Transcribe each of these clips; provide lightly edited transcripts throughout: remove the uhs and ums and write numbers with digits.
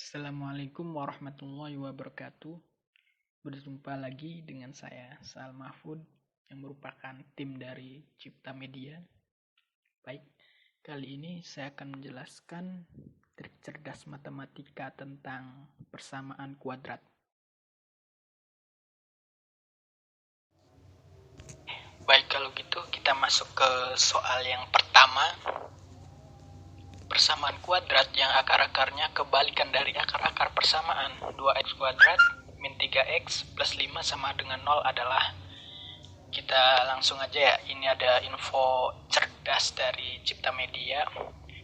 Assalamualaikum warahmatullahi wabarakatuh. Berjumpa lagi dengan saya, Sal Mahfud, yang merupakan tim dari Cipta Media. Baik, kali ini saya akan menjelaskan trik cerdas matematika tentang persamaan kuadrat. Baik, kalau gitu kita masuk ke soal yang pertama. Persamaan kuadrat yang akar-akarnya kebalikan dari akar-akar persamaan 2x kuadrat min 3x plus 5 sama dengan 0 adalah. Kita langsung aja ya, ini ada info cerdas dari Cipta Media.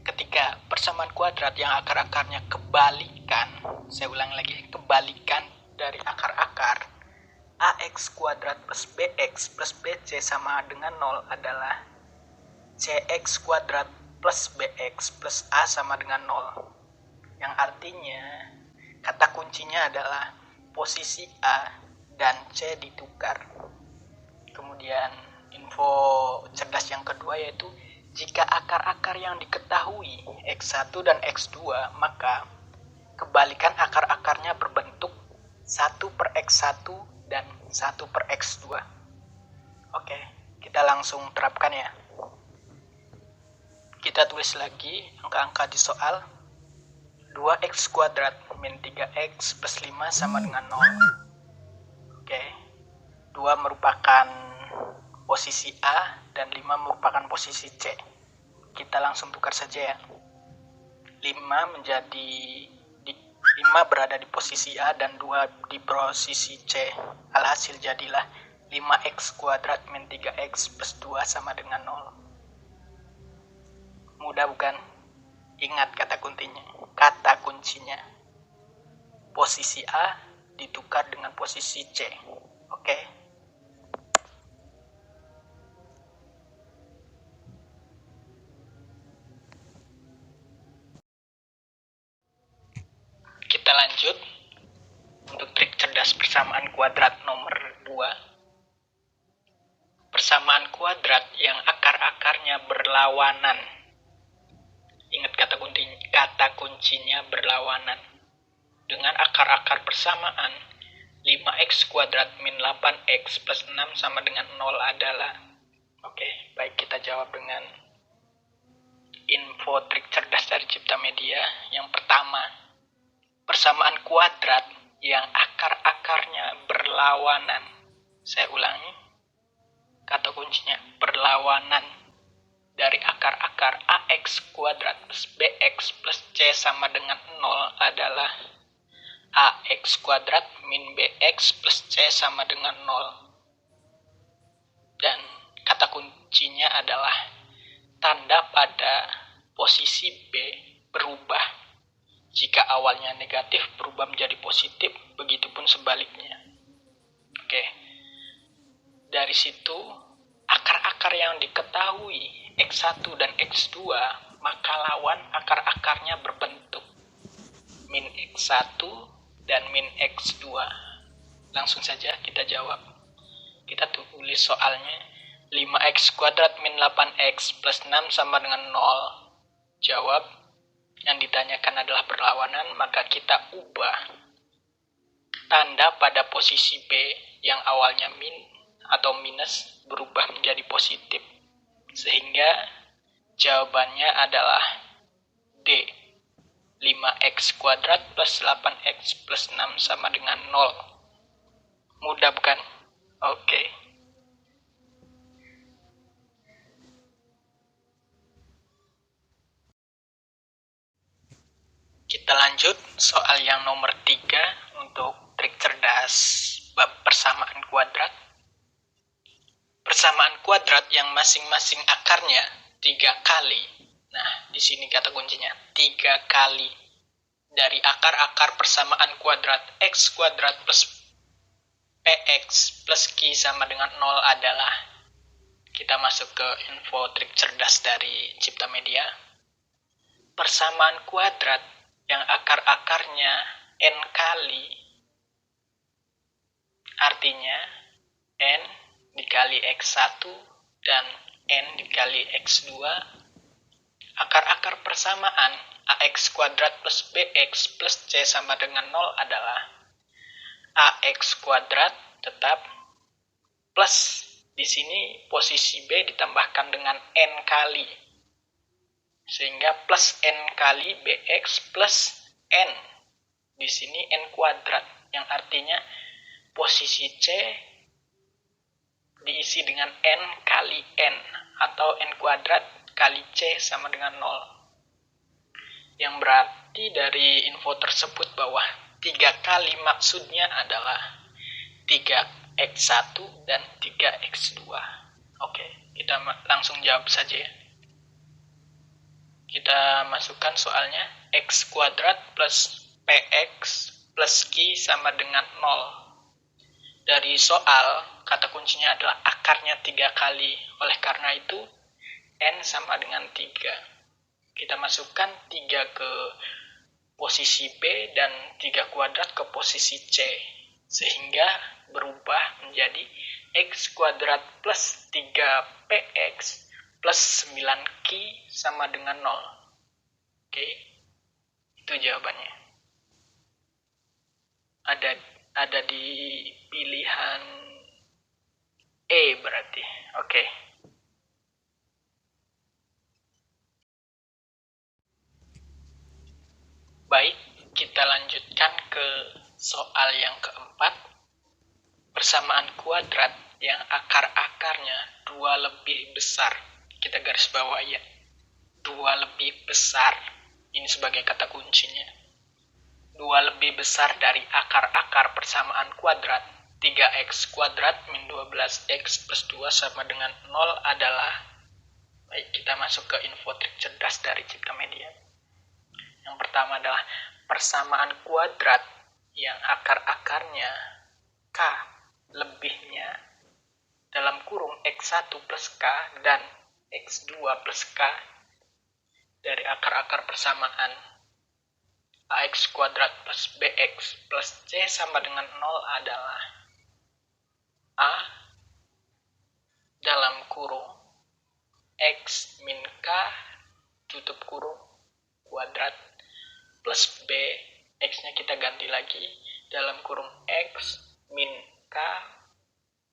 Ketika persamaan kuadrat yang akar-akarnya kebalikan, saya ulang lagi, kebalikan dari akar-akar, ax kuadrat plus bx plus bc sama dengan 0 adalah cx kuadrat plus bx plus a sama dengan 0. Yang artinya kata kuncinya adalah posisi a dan c ditukar. Kemudian info cerdas yang kedua yaitu jika akar-akar yang diketahui x1 dan x2, maka kebalikan akar-akarnya berbentuk 1 per x1 dan 1 per x2. Oke, kita langsung terapkan ya. Kita tulis lagi angka-angka di soal. 2x kuadrat min 3x plus 5 sama dengan 0. Oke, 2 merupakan posisi A dan 5 merupakan posisi C. Kita langsung tukar saja ya. 5 menjadi 5 berada di posisi A dan 2 di posisi C. Alhasil jadilah 5x kuadrat min 3x plus 2 sama dengan 0. Mudah bukan? Ingat kata kuncinya. Posisi A ditukar dengan posisi C. Oke. Kita lanjut untuk trik cerdas persamaan kuadrat nomor 2. Persamaan kuadrat yang akar-akarnya berlawanan. Ingat kata kuncinya berlawanan. Dengan akar-akar persamaan 5x kuadrat min 8x plus 6 sama dengan 0 adalah. Oke, baik, kita jawab dengan info trik cerdas dari Cipta Media. Yang pertama, persamaan kuadrat yang akar-akarnya berlawanan. Saya ulangi, kata kuncinya berlawanan. Dari akar-akar ax kuadrat plus bx plus c sama dengan 0 adalah ax kuadrat min bx plus c sama dengan 0. Dan kata kuncinya adalah tanda pada posisi B berubah. Jika awalnya negatif berubah menjadi positif, begitupun sebaliknya. Oke. Dari situ, akar-akar yang diketahui x1 dan x2, maka lawan akar-akarnya berbentuk min x1 dan min x2. Langsung saja kita jawab. Kita tulis soalnya. 5x kuadrat min 8x plus 6 sama dengan 0. Jawab. Yang ditanyakan adalah berlawanan, maka kita ubah tanda pada posisi B yang awalnya min atau minus berubah menjadi positif. Sehingga jawabannya adalah D. 5x kuadrat plus 8x plus 6 sama dengan 0. Mudah bukan? Oke. Kita lanjut soal yang nomor 3 untuk trik cerdas bab persamaan kuadrat. Persamaan kuadrat yang masing-masing akarnya 3 kali. Nah, di sini kata kuncinya 3 kali dari akar-akar persamaan kuadrat x kuadrat plus px plus q sama dengan 0 adalah. Kita masuk ke info trik cerdas dari Cipta Media. Persamaan kuadrat yang akar-akarnya n kali, artinya n dikali x1 dan n dikali x2, akar-akar persamaan AX kuadrat plus BX plus C sama dengan 0 adalah AX kuadrat tetap plus di sini posisi B ditambahkan dengan N kali. Sehingga plus N kali BX plus N. Di sini N kuadrat yang artinya posisi C diisi dengan N kali N atau N kuadrat kali C sama dengan 0. Yang berarti dari info tersebut bahwa 3 kali maksudnya adalah 3x1 dan 3x2. Oke, kita langsung jawab saja ya. Kita masukkan soalnya x kuadrat plus px plus q sama dengan 0. Dari soal, kata kuncinya adalah akarnya 3 kali. Oleh karena itu, N sama dengan 3. Kita masukkan 3 ke posisi B dan 3 kuadrat ke posisi C. Sehingga berubah menjadi X kuadrat plus 3PX plus 9Q sama dengan 0. Oke, itu jawabannya. Ada di pilihan E berarti. Oke. Baik, kita lanjutkan ke soal yang keempat. Persamaan kuadrat yang akar-akarnya 2 lebih besar. Kita garis bawah ya. 2 lebih besar. Ini sebagai kata kuncinya. 2 lebih besar dari akar-akar persamaan kuadrat 3x kuadrat min 12x plus 2 sama dengan 0 adalah, baik, kita masuk ke info trik cerdas dari Cipta Media. Yang pertama adalah persamaan kuadrat yang akar-akarnya k lebihnya dalam kurung x1 plus k dan x2 plus k dari akar-akar persamaan AX kuadrat plus BX plus C sama dengan 0 adalah A dalam kurung X min K tutup kurung kuadrat plus B, X-nya kita ganti lagi dalam kurung X min K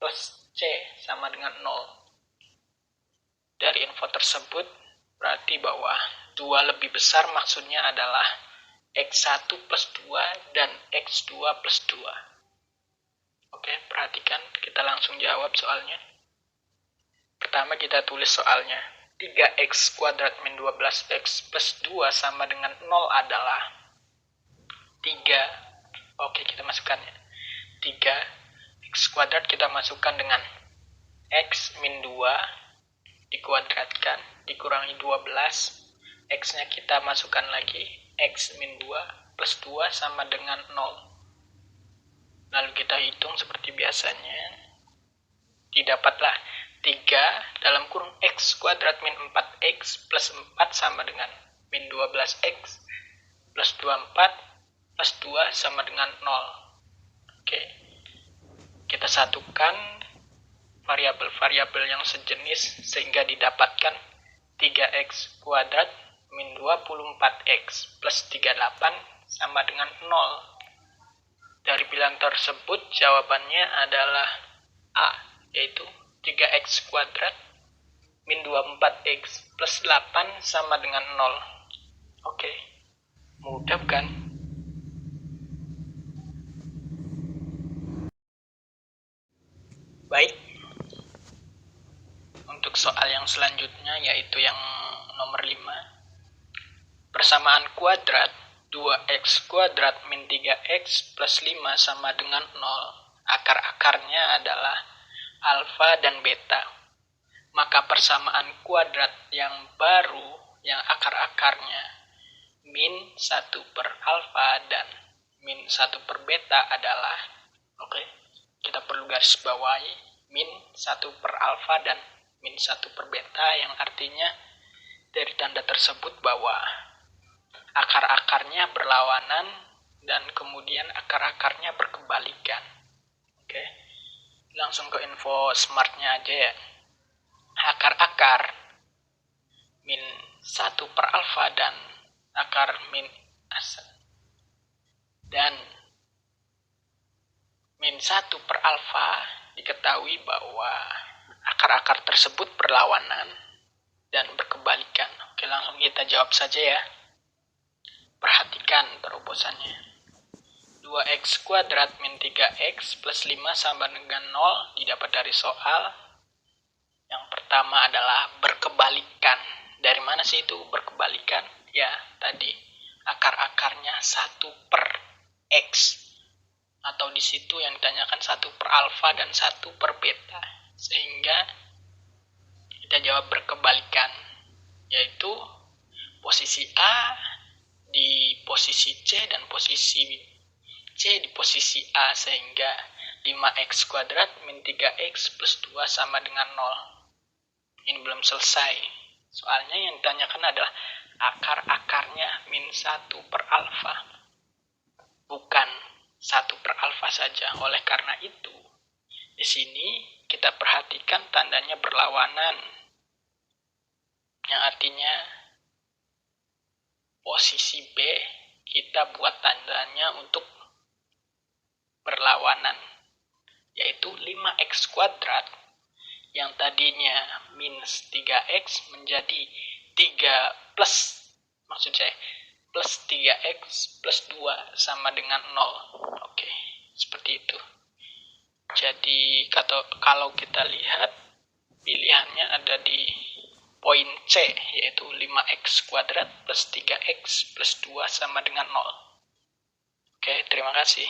plus C sama dengan 0. Dari info tersebut berarti bahwa 2 lebih besar maksudnya adalah X1 plus 2 dan X2 plus 2. Oke, perhatikan, kita langsung jawab soalnya. Pertama kita tulis soalnya. 3x kuadrat min 12x plus 2 sama dengan 0 adalah 3. Oke, kita masukkannya. 3x kuadrat kita masukkan dengan x min 2 dikuadratkan, dikurangi 12. X-nya kita masukkan lagi. X min 2 plus 2 sama dengan 0. Lalu kita hitung seperti biasanya. Didapatlah 3 dalam kurung X kuadrat min 4X plus 4 sama dengan min 12X plus 24 plus 2 sama dengan 0. Oke. Kita satukan variabel-variabel yang sejenis sehingga didapatkan 3X kuadrat min 24x plus 38 sama dengan 0. Dari pilihan tersebut jawabannya adalah A, yaitu 3x kuadrat min 24x plus 8 sama dengan 0. Oke, mudah bukan? Baik, untuk soal yang selanjutnya yaitu yang nomor 5. Persamaan kuadrat 2x kuadrat min 3x plus 5 sama dengan 0. Akar-akarnya adalah alfa dan beta. Maka persamaan kuadrat yang baru yang akar-akarnya min 1 per alfa dan min 1 per beta adalah, oke, kita perlu garis bawahi min 1 per alfa dan min 1 per beta, yang artinya dari tanda tersebut bahwa akar-akarnya berlawanan dan kemudian akar-akarnya berkebalikan. Oke, langsung ke info smartnya aja ya. Akar-akar min 1 per alfa dan akar min dan min 1 per alfa, diketahui bahwa akar-akar tersebut berlawanan dan berkebalikan. Oke, langsung kita jawab saja ya. Perhatikan terobosannya. 2x kuadrat min 3x plus 5 sama dengan 0 didapat dari soal. Yang pertama adalah berkebalikan. Dari mana sih itu berkebalikan? Ya, tadi akar-akarnya 1 per x. Atau di situ yang ditanyakan 1 per alfa dan 1 per beta. Sehingga kita jawab berkebalikan, yaitu posisi A di posisi C dan posisi C di posisi A, sehingga 5x kuadrat min 3x plus 2 sama dengan 0. Ini belum selesai. Soalnya yang ditanyakan adalah akar-akarnya min 1 per alfa, bukan 1 per alfa saja. Oleh karena itu, di sini kita perhatikan tandanya berlawanan, yang artinya posisi B kita buat tandanya untuk berlawanan, yaitu 5x kuadrat yang tadinya minus 3x menjadi 3 plus, maksud saya plus 3x plus 2 sama dengan 0. Oke, seperti itu. Jadi kalau kita lihat, pilihannya ada di poin C, yaitu 5x kuadrat plus 3x plus 2 sama dengan 0. Oke, terima kasih.